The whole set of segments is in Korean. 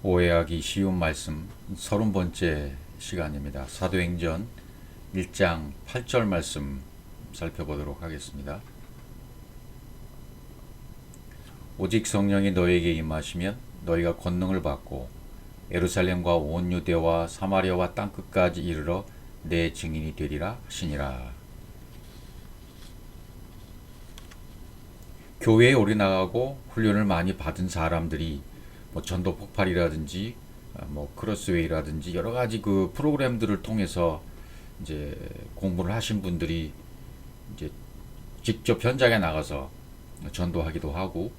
오해하기 쉬운 말씀 30번째 시간입니다. 사도행전 1장 8절 말씀 살펴보도록 하겠습니다. 오직 성령이 너에게 임하시면 너희가 권능을 받고 예루살렘과 온 유대와 사마리아와 땅끝까지 이르러 내 증인이 되리라 하시니라. 교회에 오래 나가고 훈련을 많이 받은 사람들이 전도 폭발이라든지 크로스웨이라든지 여러 가지 그 프로그램들을 통해서 이제 공부를 하신 분들이 이제 직접 현장에 나가서 전도하기도 하고,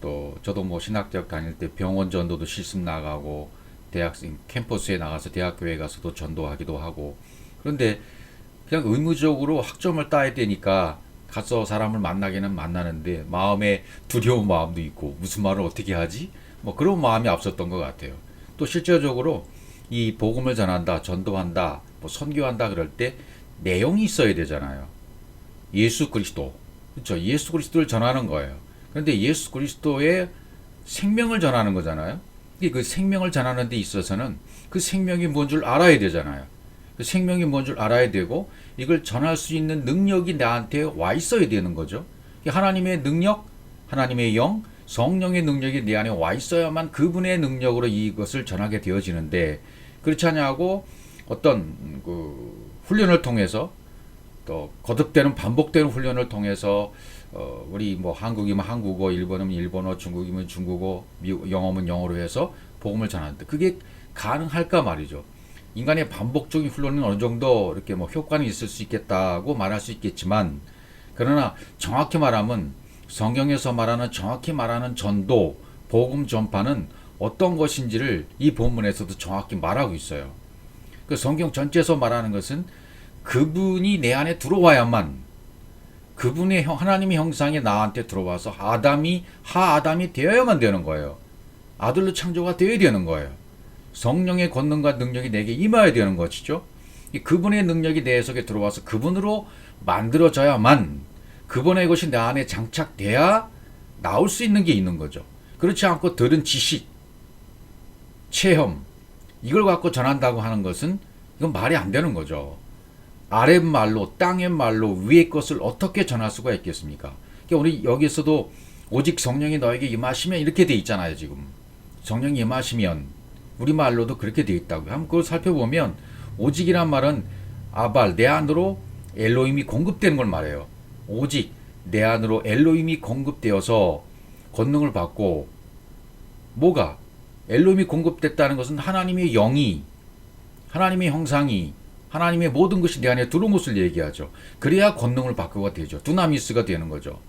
또 저도 신학대학 다닐 때 병원 전도도 실습 나가고 대학생 캠퍼스에 나가서 대학교에 가서도 전도하기도 하고, 그런데 그냥 의무적으로 학점을 따야 되니까 가서 사람을 만나기는 만나는데 마음에 두려운 마음도 있고 무슨 말을 어떻게 하지? 그런 마음이 앞섰던 것 같아요. 또 실제적으로 이 복음을 전한다, 전도한다, 선교한다 그럴 때 내용이 있어야 되잖아요. 예수 그리스도, 그렇죠? 예수 그리스도를 전하는 거예요. 그런데 예수 그리스도의 생명을 전하는 거잖아요. 그 생명을 전하는 데 있어서는 그 생명이 뭔 줄 알아야 되잖아요. 그 생명이 뭔 줄 알아야 되고 이걸 전할 수 있는 능력이 나한테 와 있어야 되는 거죠. 하나님의 능력, 하나님의 영, 성령의 능력이 내 안에 와 있어야만 그분의 능력으로 이것을 전하게 되어지는데, 그렇지 않냐고 어떤 그 훈련을 통해서, 또 거듭되는 반복되는 훈련을 통해서 우리 한국이면 한국어, 일본이면 일본어, 중국이면 중국어, 영어면 영어로 해서 복음을 전하는데 그게 가능할까 말이죠. 인간의 반복적인 훈련은 어느 정도 이렇게 효과는 있을 수 있겠다고 말할 수 있겠지만, 그러나 정확히 말하면 성경에서 말하는, 정확히 말하는 전도, 복음 전파는 어떤 것인지를 이 본문에서도 정확히 말하고 있어요. 그 성경 전체에서 말하는 것은 그분이 내 안에 들어와야만, 그분의 하나님의 형상이 나한테 들어와서 아담이 되어야만 되는 거예요. 아들로 창조가 되어야 되는 거예요. 성령의 권능과 능력이 내게 임해야 되는 것이죠. 그분의 능력이 내 속에 들어와서 그분으로 만들어져야만, 그분의 것이 내 안에 장착돼야 나올 수 있는 게 있는 거죠. 그렇지 않고 들은 지식, 체험, 이걸 갖고 전한다고 하는 것은 이건 말이 안 되는 거죠. 아랫말로, 땅의 말로 위의 것을 어떻게 전할 수가 있겠습니까? 그러니까 우리 여기서도 오직 성령이 너에게 임하시면 이렇게 돼 있잖아요. 지금 성령이 임하시면 우리말로도 그렇게 돼 있다고요. 한번 그걸 살펴보면 오직이란 말은 아발, 내 안으로 엘로힘이 공급되는 걸 말해요. 오직 내 안으로 엘로힘이 공급되어서 권능을 받고, 뭐가 엘로힘이 공급됐다는 것은 하나님의 영이, 하나님의 형상이, 하나님의 모든 것이 내 안에 들어온 것을 얘기하죠. 그래야 권능을 받고가 되죠. 두나미스가 되는 거죠.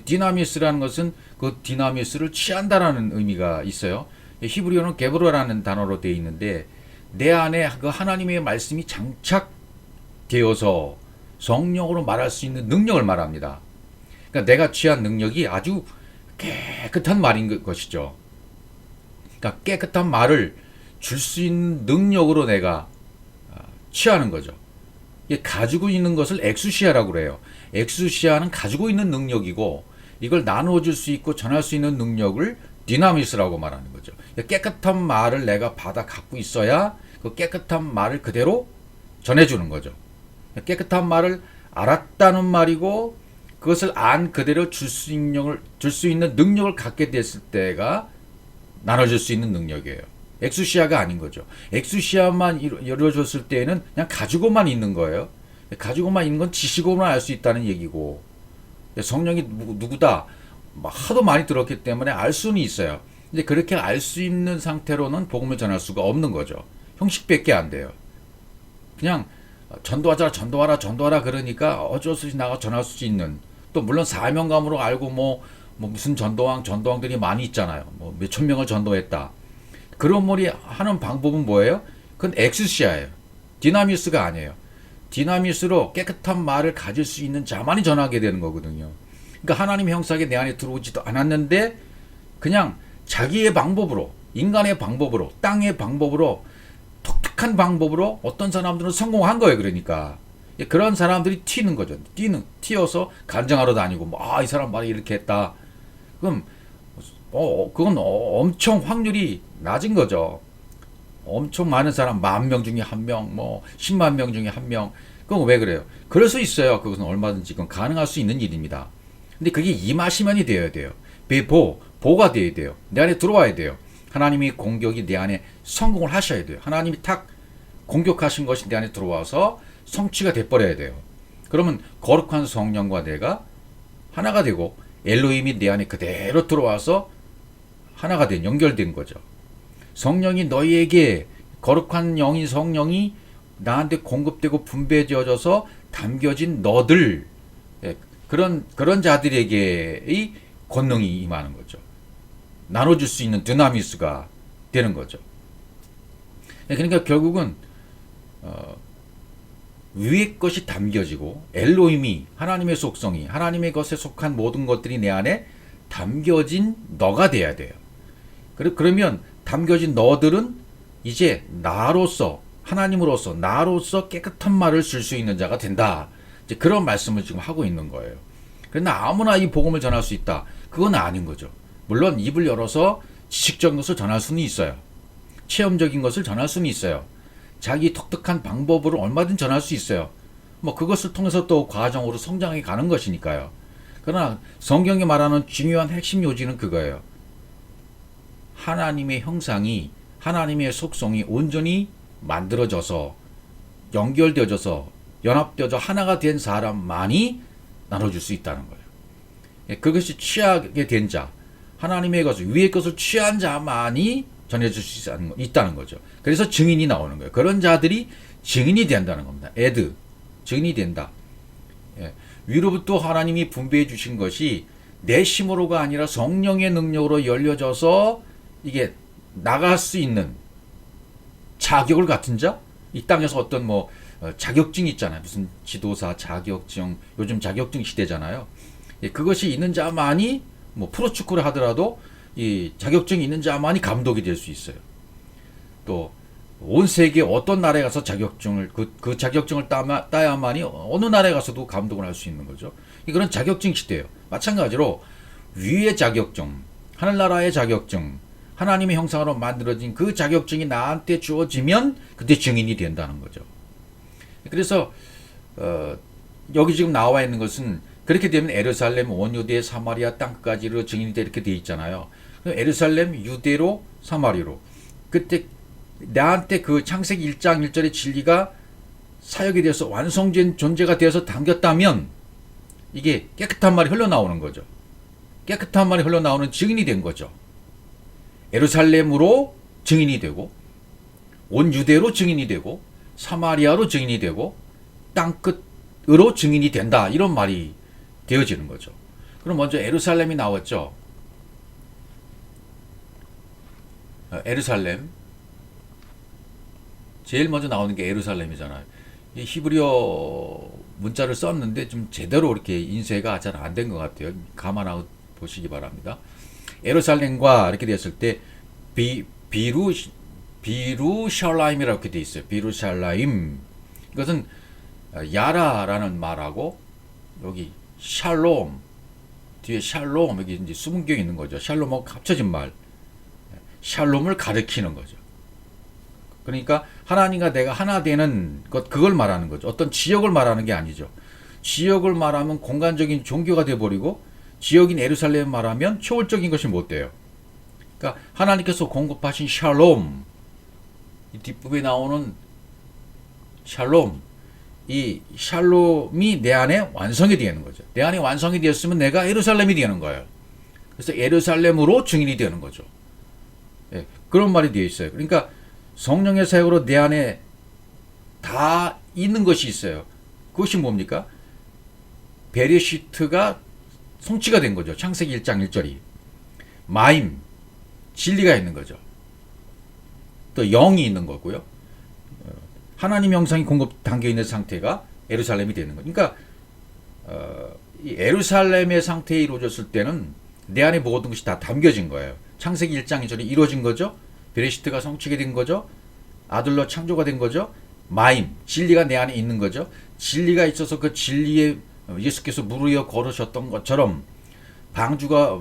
디나미스라는 것은 그 디나미스를 취한다라는 의미가 있어요. 히브리어는 게브로라는 단어로 되어 있는데, 내 안에 그 하나님의 말씀이 장착되어서 성령으로 말할 수 있는 능력을 말합니다. 그러니까 내가 취한 능력이 아주 깨끗한 말인 것이죠. 그러니까 깨끗한 말을 줄 수 있는 능력으로 내가 취하는 거죠. 가지고 있는 것을 엑수시아라고 그래요. 엑수시아는 가지고 있는 능력이고, 이걸 나누어 줄 수 있고 전할 수 있는 능력을 디나미스라고 말하는 거죠. 깨끗한 말을 내가 받아 갖고 있어야 그 깨끗한 말을 그대로 전해주는 거죠. 깨끗한 말을 알았다는 말이고, 그것을 안 그대로 줄 수 있는 능력을 갖게 됐을 때가 나눠줄 수 있는 능력이에요. 엑수시아가 아닌 거죠. 엑수시아만 이루어졌을 때에는 그냥 가지고만 있는 거예요. 가지고만 있는 건 지식으로만 알 수 있다는 얘기고, 성령이 누구다 하도 많이 들었기 때문에 알 수는 있어요. 근데 그렇게 알 수 있는 상태로는 복음을 전할 수가 없는 거죠. 형식밖에 안 돼요. 그냥 전도하라 그러니까 어쩔 수 없이 나가 전할 수 있는, 또 물론 사명감으로 알고 무슨 전도왕들이 많이 있잖아요. 몇천 명을 전도했다. 그런 말이 하는 방법은 뭐예요? 그건 엑스시아예요. 디나미스가 아니에요. 디나미스로 깨끗한 말을 가질 수 있는 자만이 전하게 되는 거거든요. 그러니까 하나님 형상이 내 안에 들어오지도 않았는데 그냥 자기의 방법으로, 인간의 방법으로, 땅의 방법으로, 독특한 방법으로 어떤 사람들은 성공한 거예요. 그러니까 그런 사람들이 튀는 거죠. 튀어서 간증하러 다니고 이 사람 말이 이렇게 했다. 그럼 그건 엄청 확률이 낮은 거죠. 엄청 많은 사람, 10,000명 중에 1명, 뭐 10만 명 중에 1명. 그건 왜 그래요? 그럴 수 있어요. 그것은 얼마든지 그건 가능할 수 있는 일입니다. 근데 그게 임하시면이 되어야 돼요. 보가 되어야 돼요. 내 안에 들어와야 돼요. 하나님이 공격이 내 안에 성공을 하셔야 돼요. 하나님이 탁 공격하신 것이 내 안에 들어와서 성취가 돼버려야 돼요. 그러면 거룩한 성령과 내가 하나가 되고 엘로힘이 내 안에 그대로 들어와서 하나가 된, 연결된 거죠. 성령이 너희에게, 거룩한 영인 성령이 나한테 공급되고 분배되어져서 담겨진 너들, 그런 자들에게의 권능이 임하는 거죠. 나눠줄 수 있는 드나미스가 되는 거죠. 그러니까 결국은 위의 것이 담겨지고 엘로힘이, 하나님의 속성이, 하나님의 것에 속한 모든 것들이 내 안에 담겨진 너가 돼야 돼요. 그러면 담겨진 너들은 이제 나로서, 하나님으로서, 나로서 깨끗한 말을 쓸 수 있는 자가 된다. 이제 그런 말씀을 지금 하고 있는 거예요. 그러나 아무나 이 복음을 전할 수 있다. 그건 아닌 거죠. 물론 입을 열어서 지식적인 것을 전할 수는 있어요. 체험적인 것을 전할 수는 있어요. 자기 독특한 방법으로 얼마든 전할 수 있어요. 뭐 그것을 통해서 또 과정으로 성장해 가는 것이니까요. 그러나 성경이 말하는 중요한 핵심 요지는 그거예요. 하나님의 형상이, 하나님의 속성이 온전히 만들어져서, 연결되어져서, 연합되어져 하나가 된 사람만이 나눠줄 수 있다는 거예요. 그것이 취하게 된 자, 하나님의 것을, 위의 것을 취한 자만이 전해줄 수 있다는 거죠. 그래서 증인이 나오는 거예요. 그런 자들이 증인이 된다는 겁니다. 증인이 된다. 위로부터 하나님이 분배해 주신 것이 내 힘으로가 아니라 성령의 능력으로 열려져서 이게 나갈 수 있는 자격을 갖춘 자? 이 땅에서 어떤 뭐 자격증 있잖아요. 무슨 지도사 자격증, 요즘 자격증 시대잖아요. 그것이 있는 자만이, 뭐 프로축구를 하더라도 이 자격증이 있는 자만이 감독이 될 수 있어요. 또 온 세계 어떤 나라에 가서 자격증을, 그 자격증을 따야만이 어느 나라에 가서도 감독을 할 수 있는 거죠. 그런 자격증 시대예요. 마찬가지로 위의 자격증, 하늘나라의 자격증, 하나님의 형상으로 만들어진 그 자격증이 나한테 주어지면 그때 증인이 된다는 거죠. 그래서 여기 지금 나와 있는 것은, 그렇게 되면 예루살렘, 온 유대, 사마리아 땅끝까지로 증인이 돼, 이렇게 돼 있잖아요. 예루살렘, 유대로, 사마리로. 그때 나한테 그 창세기 1장 1절의 진리가 사역이 되어서 완성된 존재가 되어서 담겼다면 이게 깨끗한 말이 흘러나오는 거죠. 깨끗한 말이 흘러나오는 증인이 된 거죠. 예루살렘으로 증인이 되고, 온 유대로 증인이 되고, 사마리아로 증인이 되고, 땅끝으로 증인이 된다. 이런 말이 되어지는 거죠. 그럼 먼저 예루살렘이 나왔죠. 예루살렘. 제일 먼저 나오는 게 예루살렘이잖아요. 이 히브리어 문자를 썼는데 좀 제대로 이렇게 인쇄가 잘 안 된 것 같아요. 감안하고 보시기 바랍니다. 예루살렘과 이렇게 됐을 때 비루샬라임이라고 이렇게 돼 있어요. 비루샬라임. 이것은 야라라는 말하고 여기 샬롬, 뒤에 샬롬, 여기 이제 수분격이 있는 거죠. 샬롬하고 합쳐진 말. 샬롬을 가리키는 거죠. 그러니까 하나님과 내가 하나 되는 것, 그걸 말하는 거죠. 어떤 지역을 말하는 게 아니죠. 지역을 말하면 공간적인 종교가 돼버리고, 지역인 예루살렘 말하면 초월적인 것이 못 돼요. 그러니까 하나님께서 공급하신 샬롬, 이 뒷부분에 나오는 샬롬, 이 샬롬이 내 안에 완성이 되는 거죠. 내 안에 완성이 되었으면 내가 예루살렘이 되는 거예요. 그래서 예루살렘으로 증인이 되는 거죠. 예, 그런 말이 되어 있어요. 그러니까 성령의 사역으로 내 안에 다 있는 것이 있어요. 그것이 뭡니까? 베레시트가 성취가 된 거죠. 창세기 1장 1절이. 마임, 진리가 있는 거죠. 또 영이 있는 거고요. 하나님 형상이 공급 담겨 있는 상태가 예루살렘이 되는 거죠. 그러니까 이 예루살렘의 상태에 이루어졌을 때는 내 안에 모든 것이 다 담겨진 거예요. 창세기 1장 2절이 이루어진 거죠. 베레시트가 성취가 된 거죠. 아들로 창조가 된 거죠. 마임, 진리가 내 안에 있는 거죠. 진리가 있어서 그 진리에 예수께서 물 위에 걸으셨던 것처럼, 방주가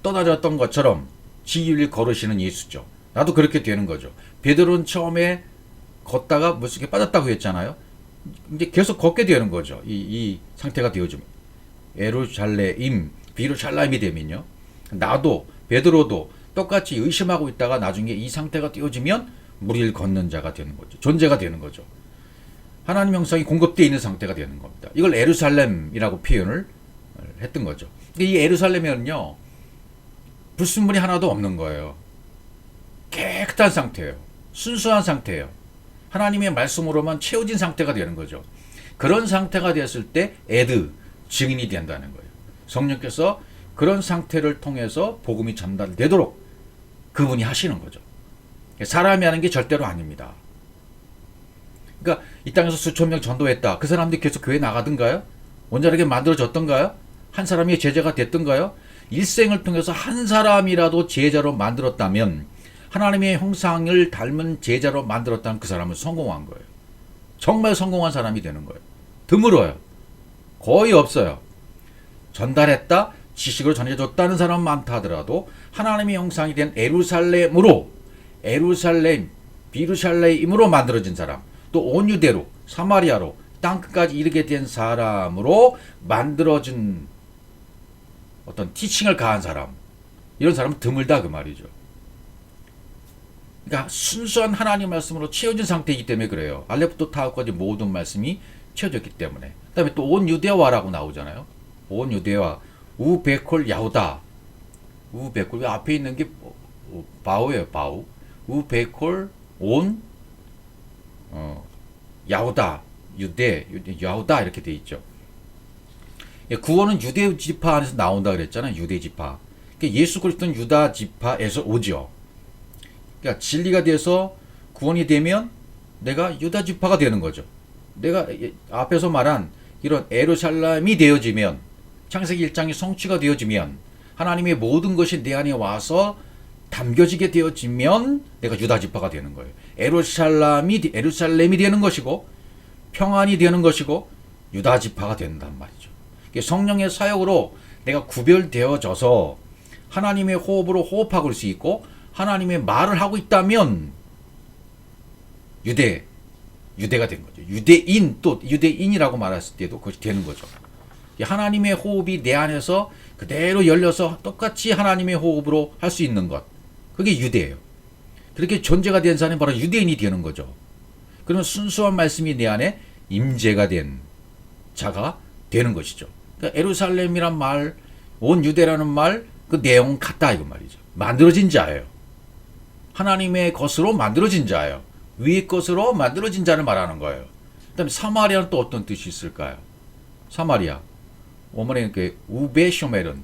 떠다녔던 것처럼 지기 위를 걸으시는 예수죠. 나도 그렇게 되는 거죠. 베드로는 처음에 걷다가 물속에 빠졌다고 했잖아요. 이제 계속 걷게 되는 거죠. 이 상태가 되어지면. 에루살렘, 비루살렘이 되면요. 나도, 베드로도 똑같이 의심하고 있다가 나중에 이 상태가 되어지면 무리를 걷는 자가 되는 거죠. 존재가 되는 거죠. 하나님 형상이 공급되어 있는 상태가 되는 겁니다. 이걸 에루살렘이라고 표현을 했던 거죠. 근데 이 에루살렘에는요, 불순물이 하나도 없는 거예요. 깨끗한 상태예요. 순수한 상태예요. 하나님의 말씀으로만 채워진 상태가 되는 거죠. 그런 상태가 되었을 때 에드, 증인이 된다는 거예요. 성령께서 그런 상태를 통해서 복음이 전달되도록 그분이 하시는 거죠. 사람이 하는 게 절대로 아닙니다. 그러니까 이 땅에서 수천 명 전도했다. 그 사람들이 계속 교회 나가던가요? 온전하게 만들어졌던가요? 한 사람이 제자가 됐던가요? 일생을 통해서 한 사람이라도 제자로 만들었다면, 하나님의 형상을 닮은 제자로 만들었다면 그 사람은 성공한 거예요. 정말 성공한 사람이 되는 거예요. 드물어요. 거의 없어요. 전달했다, 지식으로 전해줬다는 사람은 많다 하더라도 하나님의 형상이 된 에루살렘으로, 에루살렘, 비루살렘으로 만들어진 사람, 또 온 유대로, 사마리아로, 땅끝까지 이르게 된 사람으로 만들어진 어떤 티칭을 가한 사람, 이런 사람은 드물다 그 말이죠. 그러니까 순수한 하나님 말씀으로 채워진 상태이기 때문에 그래요. 알렙부터 타우까지 모든 말씀이 채워졌기 때문에. 그 다음에 또 온 유대와라고 나오잖아요. 온 유대와, 우베콜 야후다. 우베콜, 앞에 있는 게 바우예요, 바우. 우베콜 온 야후다, 유대, 야후다 이렇게 돼 있죠. 구원은 유대 지파 안에서 나온다 그랬잖아요. 유대 지파. 그러니까 예수 그리스도는 유다 지파에서 오죠. 그러니까 진리가 돼서 구원이 되면 내가 유다 지파가 되는 거죠. 내가 앞에서 말한 이런 에루살렘이 되어지면, 창세기 1장이 성취가 되어지면, 하나님의 모든 것이 내 안에 와서 담겨지게 되어지면 내가 유다 지파가 되는 거예요. 에루살렘이 되는 것이고, 평안이 되는 것이고, 유다 지파가 된단 말이죠. 성령의 사역으로 내가 구별되어져서 하나님의 호흡으로 호흡하고 수 있고, 하나님의 말을 하고 있다면 유대가 된 거죠. 유대인, 또 유대인이라고 말했을 때도 그것이 되는 거죠. 하나님의 호흡이 내 안에서 그대로 열려서 똑같이 하나님의 호흡으로 할 수 있는 것, 그게 유대예요. 그렇게 존재가 된 사람이 바로 유대인이 되는 거죠. 그러면 순수한 말씀이 내 안에 임재가 된 자가 되는 것이죠. 그러니까 에루살렘이란 말, 온 유대라는 말, 그 내용 같다 이거 말이죠. 만들어진 자예요. 하나님의 것으로 만들어진 자예요. 위의 것으로 만들어진 자를 말하는 거예요. 그 다음에 사마리아는 또 어떤 뜻이 있을까요? 사마리아. 원문에 그 우베 쇼메론,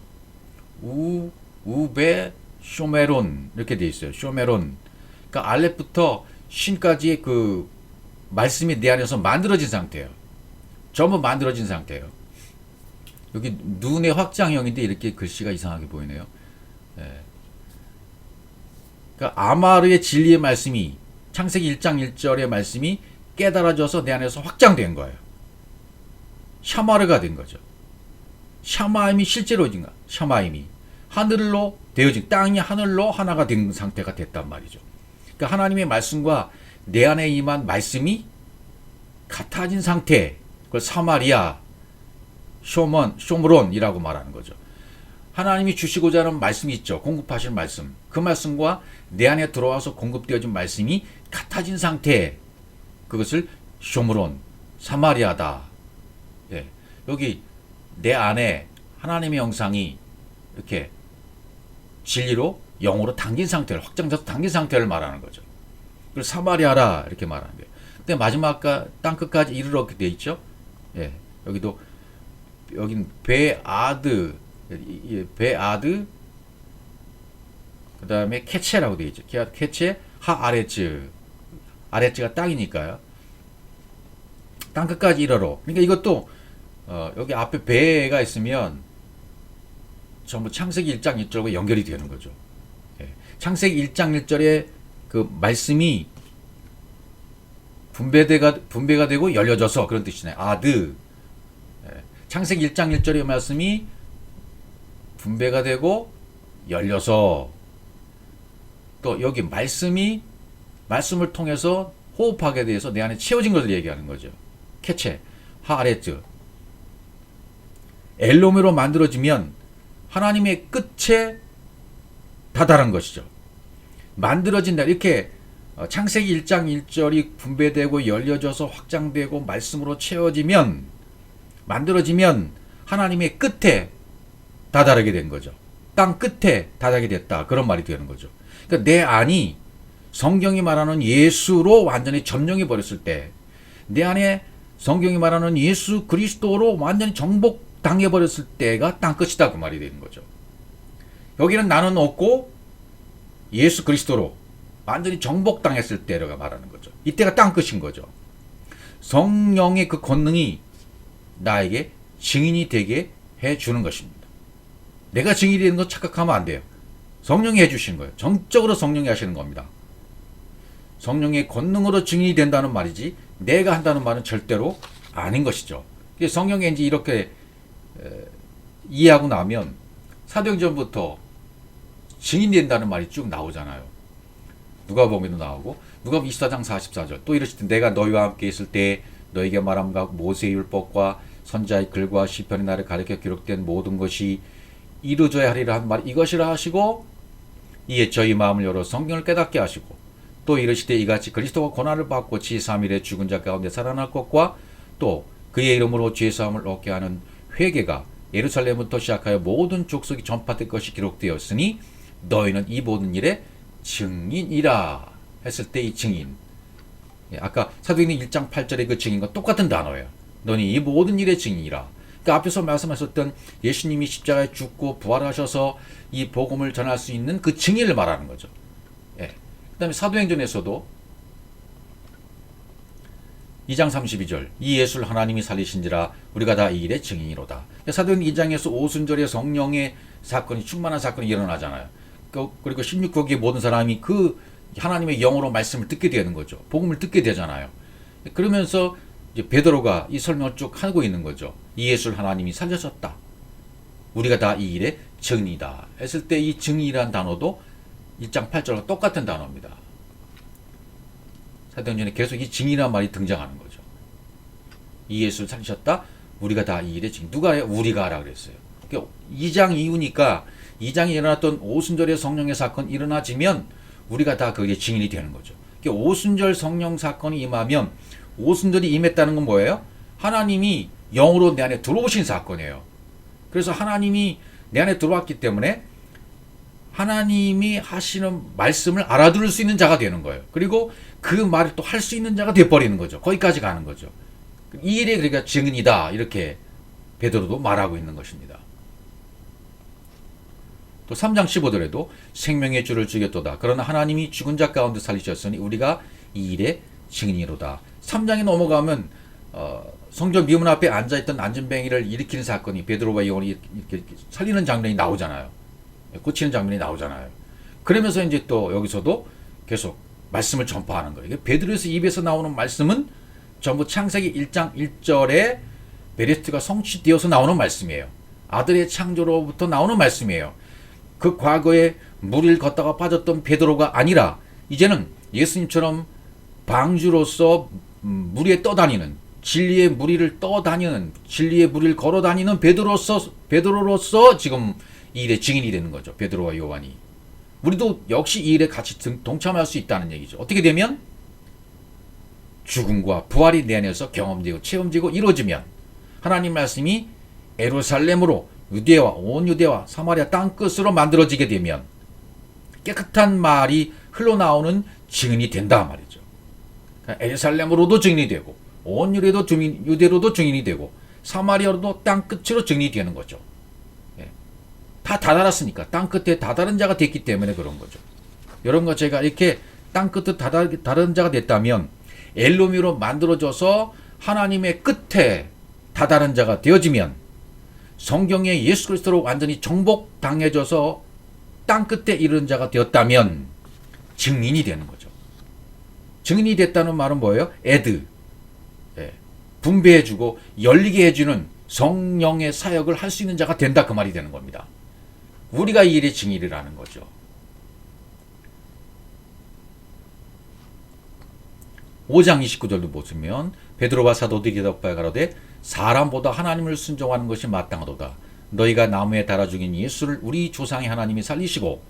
우베 쇼메론 이렇게 돼 있어요. 쇼메론. 그러니까 알렙부터 쉰까지의 그 말씀이 내 안에서 만들어진 상태예요. 전부 만들어진 상태예요. 여기 눈의 확장형인데 이렇게 글씨가 이상하게 보이네요. 예. 그러니까 아마르의 진리의 말씀이, 창세기 1장 1절의 말씀이 깨달아져서 내 안에서 확장된 거예요. 샤마르가 된 거죠. 샤마임이 실제로진 거야. 샤마임이 하늘로 되어진, 땅이 하늘로 하나가 된 상태가 됐단 말이죠. 그러니까 하나님의 말씀과 내 안에 임한 말씀이 같아진 상태, 그걸 사마리아, 쇼므론이라고 말하는 거죠. 하나님이 주시고자 하는 말씀이 있죠. 공급하시는 말씀. 그 말씀과 내 안에 들어와서 공급되어진 말씀이 같아진 상태, 그것을 쇼므론, 사마리아다. 예. 여기 내 안에 하나님의 형상이 이렇게 진리로 영으로 당긴 상태를, 확장돼서 당긴 상태를 말하는 거죠. 그걸 사마리아라 이렇게 말하는 거예요. 근데 마지막 땅끝까지 이르렀게 돼 있죠. 예. 여기도, 여긴 베아드, 그 다음에 케체라고 되어 있죠. 케체, 하아레츠. 아레츠가 땅이니까요. 땅끝까지 이르러. 그러니까 이것도, 여기 앞에 배가 있으면 전부 창세기 1장 1절과 연결이 되는 거죠. 예. 창세기 1장 1절에 그 말씀이 분배가 되고 열려져서 그런 뜻이네요. 아드. 예. 창세기 1장 1절의 말씀이 분배가 되고 열려서 또 여기 말씀을 통해서 호흡하게 돼서 내 안에 채워진 것을 얘기하는 거죠. 캐체, 하레트. 엘로메로 만들어지면 하나님의 끝에 다다른 것이죠. 만들어진다. 이렇게 창세기 1장 1절이 분배되고 열려져서 확장되고 말씀으로 채워지면, 만들어지면 하나님의 끝에 다다르게 된 거죠. 땅 끝에 다다르게 됐다. 그런 말이 되는 거죠. 그러니까 내 안이 성경이 말하는 예수로 완전히 점령해 버렸을 때, 내 안에 성경이 말하는 예수 그리스도로 완전히 정복당해 버렸을 때가 땅 끝이다. 그 말이 되는 거죠. 여기는 나는 없고 예수 그리스도로 완전히 정복당했을 때가 말하는 거죠. 이때가 땅 끝인 거죠. 성령의 그 권능이 나에게 증인이 되게 해주는 것입니다. 내가 증인이 되는 거 착각하면 안 돼요. 성령이 해주시는 거예요. 정적으로 성령이 하시는 겁니다. 성령의 권능으로 증인이 된다는 말이지 내가 한다는 말은 절대로 아닌 것이죠. 성령이 이제 이렇게 이해하고 나면 사도행전부터 증인이 된다는 말이 쭉 나오잖아요. 누가복음에도 나오고, 누가복음 24장 44절 또 이러실 때 내가 너희와 함께 있을 때 너희에게 말함과 모세의 율법과 선지자의 글과 시편의 나를 가리켜 기록된 모든 것이 이루어져야 하리라 한 말 이것이라 하시고, 이에 저희 마음을 열어 성경을 깨닫게 하시고, 또 이르시되 이같이 그리스도가 고난을 받고 제3일에 죽은 자 가운데 살아날 것과 또 그의 이름으로 죄사함을 얻게 하는 회개가 예루살렘부터 시작하여 모든 족속이 전파될 것이 기록되었으니 너희는 이 모든 일에 증인이라 했을 때 이 증인, 아까 사도행전 1장 8절의 그 증인과 똑같은 단어예요. 너는 이 모든 일의 증인이라. 그러니까 앞에서 말씀하셨던 예수님이 십자가에 죽고 부활하셔서 이 복음을 전할 수 있는 그 증인을 말하는 거죠. 그 다음에 사도행전에서도 2장 32절 이 예수를 하나님이 살리신지라 우리가 다 이 일의 증인이로다. 사도행전 2장에서 오순절에 성령의 사건이, 충만한 사건이 일어나잖아요. 그리고 16국의 모든 사람이 그 하나님의 영으로 말씀을 듣게 되는 거죠. 복음을 듣게 되잖아요. 그러면서 이제 베드로가 이 설명을 쭉 하고 있는 거죠. 이 예수를 하나님이 살려셨다. 우리가 다 이 일의 증인이다 했을 때 이 증인이라는 단어도 1장 8절과 똑같은 단어입니다. 사도행전에 계속 이 증인이라는 말이 등장하는 거죠. 이 예수를 살리셨다. 우리가 다 이 일의 증인. 누가 우리가 하라 그랬어요. 그러니까 2장 이후니까 2장에 일어났던 오순절의 성령의 사건이 일어나지면 우리가 다 거기에 증인이 되는 거죠. 그러니까 오순절 성령 사건이 임하면, 오순절이 임했다는 건 뭐예요? 하나님이 영으로 내 안에 들어오신 사건이에요. 그래서 하나님이 내 안에 들어왔기 때문에 하나님이 하시는 말씀을 알아들을 수 있는 자가 되는 거예요. 그리고 그 말을 또 할 수 있는 자가 되어버리는 거죠. 거기까지 가는 거죠. 이 일에 그러니까 증인이다. 이렇게 베드로도 말하고 있는 것입니다. 또 3장 15절에도 생명의 주를 죽였도다. 그러나 하나님이 죽은 자 가운데 살리셨으니 우리가 이 일의 증인이로다. 3장에 넘어가면 성전 미문 앞에 앉아있던 안전뱅이를 일으키는 사건이, 베드로와 요한이 이렇게 살리는 장면이 나오잖아요. 고치는 장면이 나오잖아요. 그러면서 이제 또 여기서도 계속 말씀을 전파하는 거예요. 베드로에서 입에서 나오는 말씀은 전부 창세기 1장 1절에 베레스트가 성취되어서 나오는 말씀이에요. 아들의 창조로부터 나오는 말씀이에요. 그 과거에 물을 걷다가 빠졌던 베드로가 아니라 이제는 예수님처럼 방주로서 물 위에 떠다니는, 진리의 무리를 떠다니는, 진리의 무리를 걸어다니는 베드로로서 지금 이 일의 증인이 되는 거죠. 베드로와 요한이. 우리도 역시 이 일에 같이 동참할 수 있다는 얘기죠. 어떻게 되면? 죽음과 부활이 내 안에서 경험되고 체험되고 이루어지면 하나님 말씀이 예루살렘으로 유대와 온 유대와 사마리아 땅끝으로 만들어지게 되면 깨끗한 말이 흘러나오는 증인이 된다 말이죠. 그러니까 예루살렘으로도 증인이 되고 온 유대로도 증인이 되고 사마리아로도 땅끝으로 증인이 되는 거죠. 다 다다랐으니까, 땅끝에 다다른 자가 됐기 때문에 그런 거죠. 이런 거 제가 이렇게 땅끝에 다다른 자가 됐다면 엘로미로 만들어져서 하나님의 끝에 다다른 자가 되어지면, 성경의 예수 그리스도로 완전히 정복당해져서 땅끝에 이르는 자가 되었다면 증인이 되는 거죠. 증인이 됐다는 말은 뭐예요? 분배해주고 열리게 해주는 성령의 사역을 할 수 있는 자가 된다, 그 말이 되는 겁니다. 우리가 이 일의 증인이라는 거죠. 5장 29절도 보시면 베드로와 사도들이 대답하여 가로되 사람보다 하나님을 순종하는 것이 마땅하도다. 너희가 나무에 달아 죽인 예수를 우리 조상의 하나님이 살리시고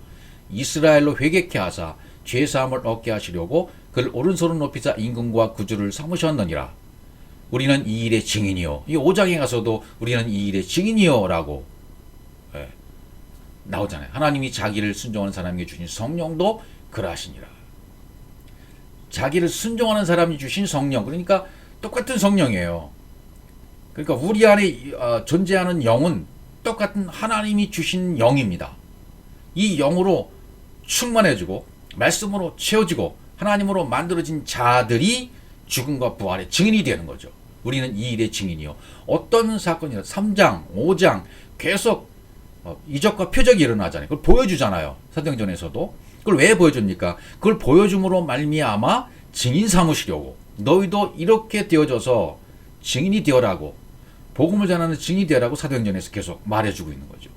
이스라엘로 회개케 하사 죄사함을 얻게 하시려고 그를 오른손을 높이사 임금과 구주를 삼으셨느니라. 우리는 이 일의 증인이요. 이 5장에 가서도 우리는 이 일의 증인이요 라고 나오잖아요. 하나님이 자기를 순종하는 사람에게 주신 성령도 그러하시니라. 자기를 순종하는 사람이 주신 성령, 그러니까 똑같은 성령이에요. 그러니까 우리 안에 존재하는 영은 똑같은 하나님이 주신 영입니다. 이 영으로 충만해지고 말씀으로 채워지고 하나님으로 만들어진 자들이 죽음과 부활의 증인이 되는 거죠. 우리는 이 일의 증인이요. 어떤 사건이나 3장, 5장 계속 이적과 표적이 일어나잖아요. 그걸 보여주잖아요. 사도행전에서도. 그걸 왜 보여줍니까? 그걸 보여줌으로 말미암아 증인 삼으시려고. 너희도 이렇게 되어져서 증인이 되어라고, 복음을 전하는 증인이 되어라고 사도행전에서 계속 말해주고 있는 거죠.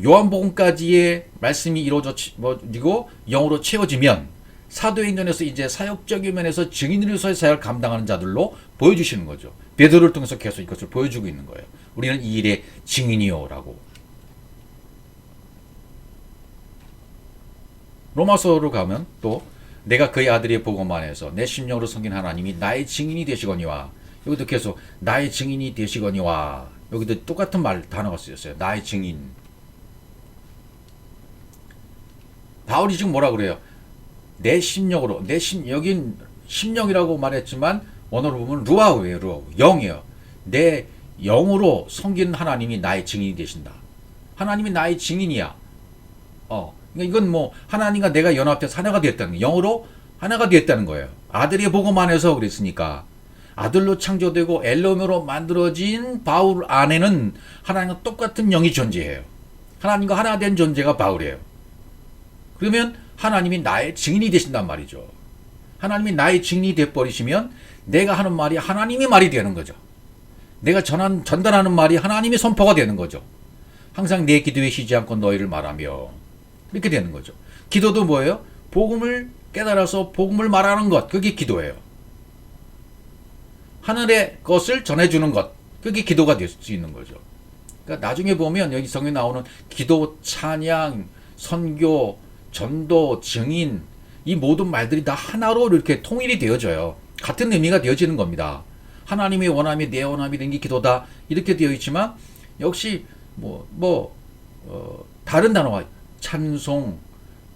요한복음까지의 말씀이 이루어지고 영으로 채워지면 사도행전에서 이제 사역적인 면에서 증인으로서의 사역을 감당하는 자들로 보여주시는 거죠. 베드로를 통해서 계속 이것을 보여주고 있는 거예요. 우리는 이 일의 증인이요라고. 로마서로 가면 또 내가 그의 아들의 복음 안에서 내 심령으로 섬긴 하나님이 나의 증인이 되시거니와, 여기도 계속 나의 증인이 되시거니와, 여기도 똑같은 단어가 쓰였어요. 나의 증인. 바울이 지금 뭐라 그래요? 내 심령으로, 여긴 심령이라고 말했지만 원어로 보면 루아우예요. 루아우. 영이에요. 내 영으로 섬기는 하나님이 나의 증인이 되신다. 하나님이 나의 증인이야. 이건 뭐 하나님과 내가 연합해서 하나가 되었다는 거예요. 영으로 하나가 되었다는 거예요. 아들의 복음 안에서 그랬으니까. 아들로 창조되고 엘로힘으로 만들어진 바울 안에는 하나님과 똑같은 영이 존재해요. 하나님과 하나 된 존재가 바울이에요. 그러면 하나님이 나의 증인이 되신단 말이죠. 하나님이 나의 증인이 되어버리시면 내가 하는 말이 하나님의 말이 되는 거죠. 내가 전달하는 말이 하나님의 선포가 되는 거죠. 항상 내 기도에 쉬지 않고 너희를 말하며, 이렇게 되는 거죠. 기도도 뭐예요? 복음을 깨달아서 복음을 말하는 것, 그게 기도예요. 하늘의 것을 전해주는 것, 그게 기도가 될 수 있는 거죠. 그러니까 나중에 보면 여기 성경에 나오는 기도, 찬양, 선교, 전도, 증인, 이 모든 말들이 다 하나로 이렇게 통일이 되어져요. 같은 의미가 되어지는 겁니다. 하나님의 원함이 내 원함이 된 게 기도다, 이렇게 되어 있지만 역시 다른 단어가 찬송,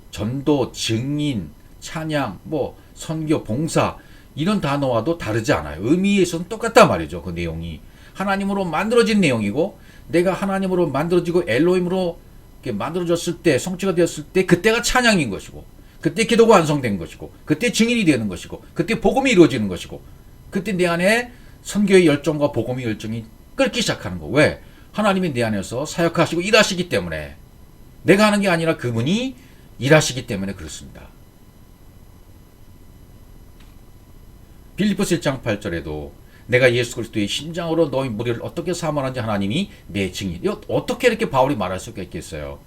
전도, 증인, 찬양, 선교, 봉사, 이런 단어와도 다르지 않아요. 의미에서는 똑같단 말이죠. 그 내용이 하나님으로 만들어진 내용이고, 내가 하나님으로 만들어지고 엘로힘으로 만들어졌을 때, 성취가 되었을 때, 그때가 찬양인 것이고, 그때 기도가 완성된 것이고, 그때 증인이 되는 것이고, 그때 복음이 이루어지는 것이고, 그때 내 안에 선교의 열정과 복음의 열정이 끓기 시작하는 거. 왜? 하나님이 내 안에서 사역하시고 일하시기 때문에. 내가 하는 게 아니라 그분이 일하시기 때문에 그렇습니다. 빌립보서 1장 8절에도 내가 예수 그리스도의 심장으로 너희 무리를 어떻게 사모하는지 하나님이 내 증인. 어떻게 이렇게 바울이 말할 수가 있겠어요?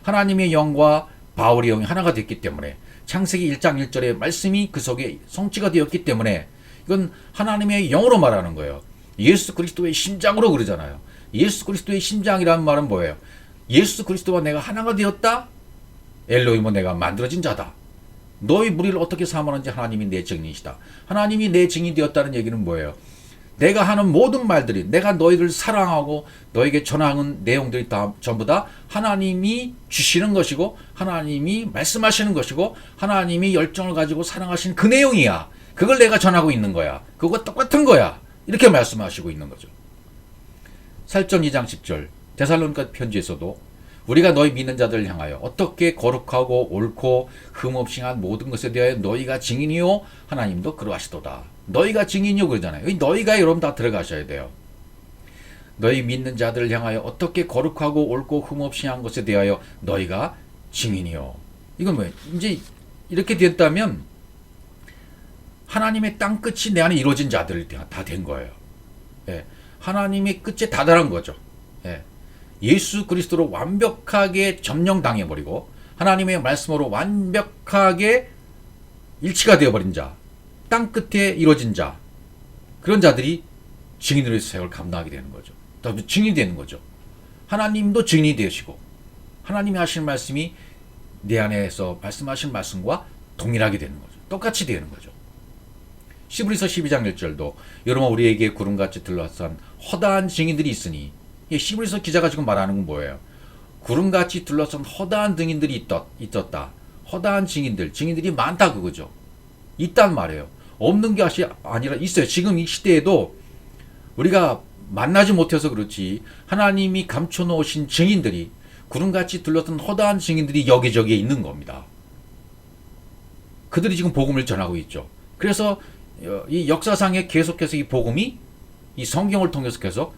하나님의 영과 바울의 영이 하나가 됐기 때문에, 창세기 1장 1절의 말씀이 그 속에 성취가 되었기 때문에, 이건 하나님의 영으로 말하는 거예요. 예수 그리스도의 심장으로 그러잖아요. 예수 그리스도의 심장이라는 말은 뭐예요? 예수 그리스도와 내가 하나가 되었다. 엘로힘은 내가 만들어진 자다. 너희 무리를 어떻게 사모하는지 하나님이 내 증인이시다. 하나님이 내 증인이 되었다는 얘기는 뭐예요? 내가 하는 모든 말들이, 내가 너희를 사랑하고 너에게 전하는 내용들이 다 전부 다 하나님이 주시는 것이고, 하나님이 말씀하시는 것이고, 하나님이 열정을 가지고 사랑하시는 그 내용이야. 그걸 내가 전하고 있는 거야. 그거 똑같은 거야. 이렇게 말씀하시고 있는 거죠. 살전 2장 10절 데살로니가 편지에서도 우리가 너희 믿는 자들을 향하여 어떻게 거룩하고 옳고 흠없이 한 모든 것에 대하여 너희가 증인이요 하나님도 그러하시도다. 너희가 증인이요 그러잖아요. 여기 너희가 여러분 다 들어가셔야 돼요. 너희 믿는 자들을 향하여 어떻게 거룩하고 옳고 흠없이 한 것에 대하여 너희가 증인이요. 이건 뭐예요? 이제 이렇게 됐다면 하나님의 땅 끝이 내 안에 이루어진 자들이 다 된 거예요. 예. 하나님의 끝에 다다른 거죠. 예. 예수 그리스도로 완벽하게 점령당해버리고 하나님의 말씀으로 완벽하게 일치가 되어버린 자, 땅 끝에 이루어진 자, 그런 자들이 증인으로의 사역을 감당하게 되는 거죠. 증인이 되는 거죠. 하나님도 증인이 되시고 하나님이 하시는 말씀이 내 안에서 말씀하신 말씀과 동일하게 되는 거죠. 똑같이 되는 거죠. 시브리서 12장 1절도 여러분 우리에게 구름같이 둘러싼 허다한 증인들이 있으니, 시브리서 기자가 지금 말하는 건 뭐예요? 구름같이 둘러싼 허다한 증인들이 있었다. 허다한 증인들이 많다 그거죠. 있단 말이에요. 없는 게 아니라 있어요. 지금 이 시대에도 우리가 만나지 못해서 그렇지 하나님이 감춰놓으신 증인들이, 구름같이 둘러싼 허다한 증인들이 여기저기에 있는 겁니다. 그들이 지금 복음을 전하고 있죠. 그래서 이 역사상에 계속해서 이 복음이 이 성경을 통해서 계속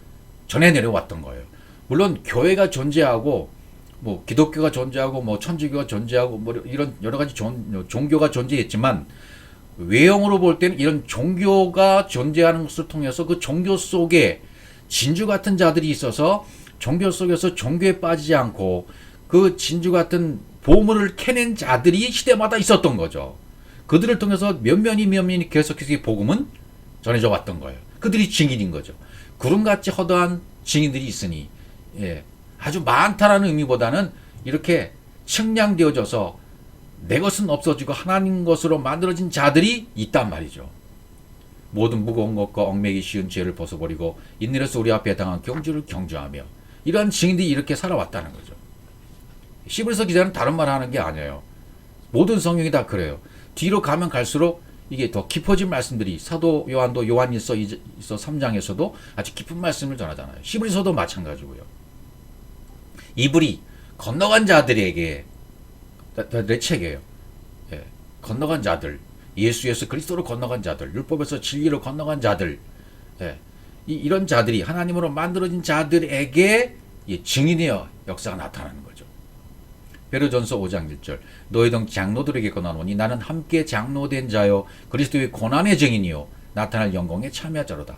전해 내려왔던 거예요. 물론 교회가 존재하고 뭐 기독교가 존재하고 뭐 천주교가 존재하고 뭐 이런 여러 가지 종교가 존재했지만, 외형으로 볼 때는 이런 종교가 존재하는 것을 통해서 그 종교 속에 진주 같은 자들이 있어서 종교 속에서 종교에 빠지지 않고 그 진주 같은 보물을 캐낸 자들이 시대마다 있었던 거죠. 그들을 통해서 몇몇이 계속해서 이 복음은 전해져 왔던 거예요. 그들이 증인인 거죠. 구름같이 허다한 증인들이 있으니, 아주 많다라는 의미보다는 이렇게 측량되어져서 내 것은 없어지고 하나님 것으로 만들어진 자들이 있단 말이죠. 모든 무거운 것과 얽매기 쉬운 죄를 벗어버리고 인내로서 우리 앞에 당한 경주를 경주하며, 이러한 증인들이 이렇게 살아왔다는 거죠. 시브리서 기자는 다른 말 하는 게 아니에요. 모든 성경이 다 그래요. 뒤로 가면 갈수록 이게 더 깊어진 말씀들이, 사도 요한도 요한일서 3장에서도 아주 깊은 말씀을 전하잖아요. 시브리서도 마찬가지고요. 이불이 건너간 자들에게, 내 책이에요. 건너간 자들, 예수에서 그리스도로 건너간 자들, 율법에서 진리로 건너간 자들, 이런 자들이 하나님으로 만들어진 자들에게 증인의 역사가 나타나는 거죠. 베드로전서 5장 1절, 너희 등 장로들에게 권하노니 나는 함께 장로된 자요 그리스도의 고난의 증인이요 나타날 영광에 참여할 자로다.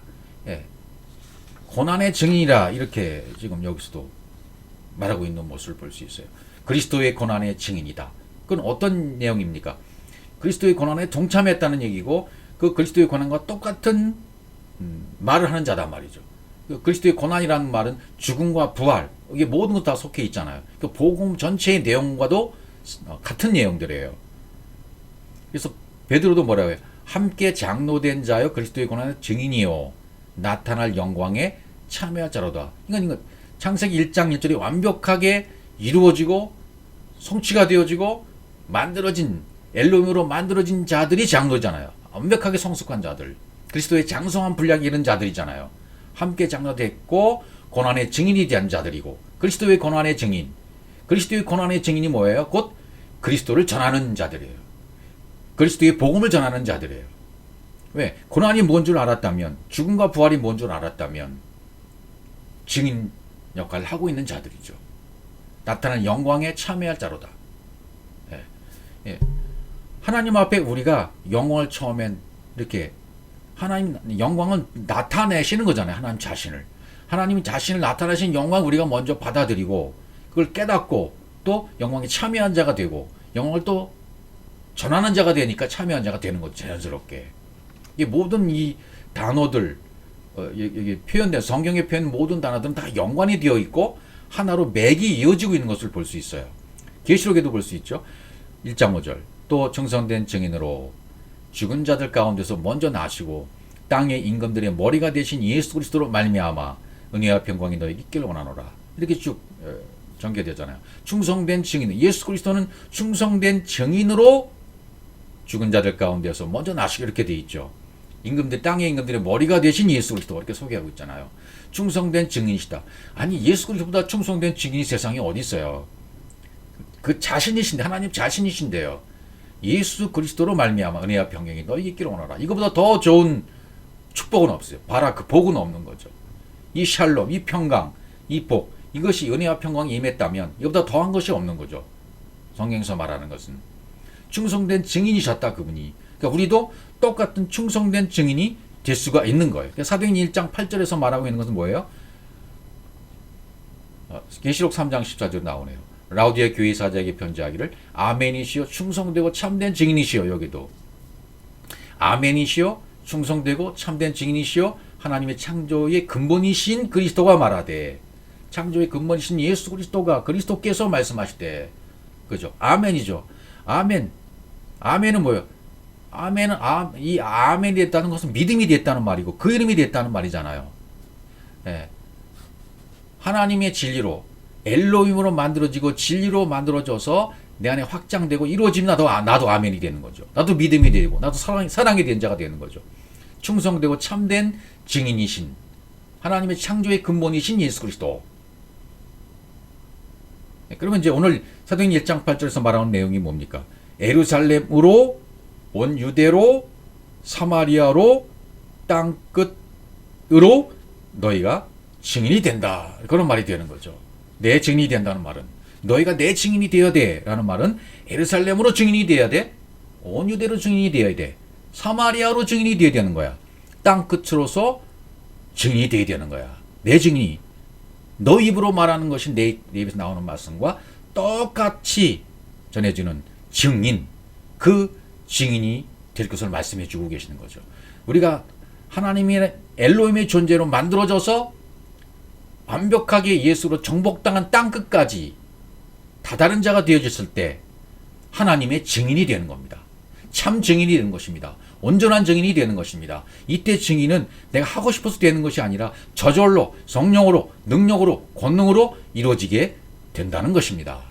고난의 증인이라 이렇게 지금 여기서도 말하고 있는 모습을 볼 수 있어요. 그리스도의 고난의 증인이다. 그건 어떤 내용입니까? 그리스도의 고난에 동참했다는 얘기고, 그 그리스도의 고난과 똑같은 말을 하는 자단 말이죠. 그리스도의 고난이라는 말은 죽음과 부활, 이게 모든 것 다 속해 있잖아요. 그 복음 전체의 내용과도 같은 내용들이에요. 그래서 베드로도 뭐라고 해요? 함께 장로된 자여 그리스도의 고난의 증인이요 나타날 영광에 참여할 자로다. 이건 창세기 1장 1절이 완벽하게 이루어지고 성취가 되어지고 만들어진, 엘로힘으로 만들어진 자들이 장로잖아요. 완벽하게 성숙한 자들, 그리스도의 장성한 분량이 이런 자들이잖아요. 함께 장로됐고 고난의 증인이 된 자들이고, 그리스도의 고난의 증인, 그리스도의 고난의 증인이 뭐예요? 곧 그리스도를 전하는 자들이에요. 그리스도의 복음을 전하는 자들이에요. 왜? 고난이 뭔 줄 알았다면, 죽음과 부활이 뭔 줄 알았다면 증인 역할을 하고 있는 자들이죠. 나타나는 영광에 참여할 자로다. 하나님 앞에 우리가 영광을 처음엔 이렇게, 하나님 영광은 나타내시는 거잖아요. 하나님 자신을. 하나님 자신을 나타내신 영광 우리가 먼저 받아들이고 그걸 깨닫고 또 영광에 참여한 자가 되고 영광을 또 전하는 자가 되니까 참여한 자가 되는 거죠. 자연스럽게. 이 모든 이 단어들, 여기 표현된 성경에 표현 모든 단어들은 다 연관이 되어 있고 하나로 맥이 이어지고 있는 것을 볼 수 있어요. 계시록에도 볼 수 있죠. 1장 5절, 또 정성된 증인으로 죽은 자들 가운데서 먼저 나시고 땅의 임금들의 머리가 되신 예수 그리스도로 말미암아 은혜와 평강이 너에게 있기를 원하노라. 이렇게 쭉 전개되잖아요. 충성된 증인, 예수 그리스도는 충성된 증인으로 죽은 자들 가운데서 먼저 나시고 이렇게 돼 있죠. 임금들, 땅의 임금들의 머리가 되신 예수 그리스도 이렇게 소개하고 있잖아요. 충성된 증인이시다. 아니 예수 그리스도보다 충성된 증인이 세상에 어디 있어요? 그 자신이신데, 하나님 자신이신데요. 예수 그리스도로 말미암아 은혜와 평강이 너에게 있기를 원하라. 이거보다 더 좋은 축복은 없어요. 바라 그 복은 없는 거죠. 이 샬롬, 이 평강, 이 복, 이것이 은혜와 평강이 임했다면 이거보다 더한 것이 없는 거죠. 성경에서 말하는 것은 충성된 증인이셨다 그분이. 그러니까 우리도 똑같은 충성된 증인이 될 수가 있는 거예요. 그러니까 사도행전 1장 8절에서 말하고 있는 것은 뭐예요? 계시록 3장 14절 나오네요. 라우디아 교회 사자에게 편지하기를 아멘이시여 충성되고 참된 증인이시여. 여기도 아멘이시요 충성되고 참된 증인이시요 하나님의 창조의 근본이신 그리스도가 말하되, 창조의 근본이신 예수 그리스도가, 그리스도께서 말씀하시되, 그죠? 아멘이죠. 아멘. 아멘은 뭐예요? 아멘은 이 아멘이 됐다는 것은 믿음이 됐다는 말이고 그 이름이 됐다는 말이잖아요. 예. 하나님의 진리로 엘로힘으로 만들어지고 진리로 만들어져서 내 안에 확장되고 이루어지면 나도 아멘이 되는 거죠. 나도 믿음이 되고 나도 사랑이 된 자가 되는 거죠. 충성되고 참된 증인이신 하나님의 창조의 근본이신 예수 그리스도. 그러면 이제 오늘 사도행전 1장 8절에서 말하는 내용이 뭡니까? 예루살렘으로 온 유대로 사마리아로 땅 끝으로 너희가 증인이 된다. 그런 말이 되는 거죠. 내 증인이 된다는 말은, 너희가 내 증인이 되어야 돼 라는 말은 예루살렘으로 증인이 되어야 돼, 온 유대로 증인이 되어야 돼, 사마리아로 증인이 되어야 되는 거야. 땅 끝으로서 증인이 되어야 되는 거야. 내 증인이, 너 입으로 말하는 것이 내 입에서 나오는 말씀과 똑같이 전해주는 증인, 그 증인이 될 것을 말씀해 주고 계시는 거죠. 우리가 하나님의 엘로힘의 존재로 만들어져서 완벽하게 예수로 정복당한 땅끝까지 다다른 자가 되어졌을 때 하나님의 증인이 되는 겁니다. 참 증인이 되는 것입니다. 온전한 증인이 되는 것입니다. 이때 증인은 내가 하고 싶어서 되는 것이 아니라 저절로 성령으로 능력으로 권능으로 이루어지게 된다는 것입니다.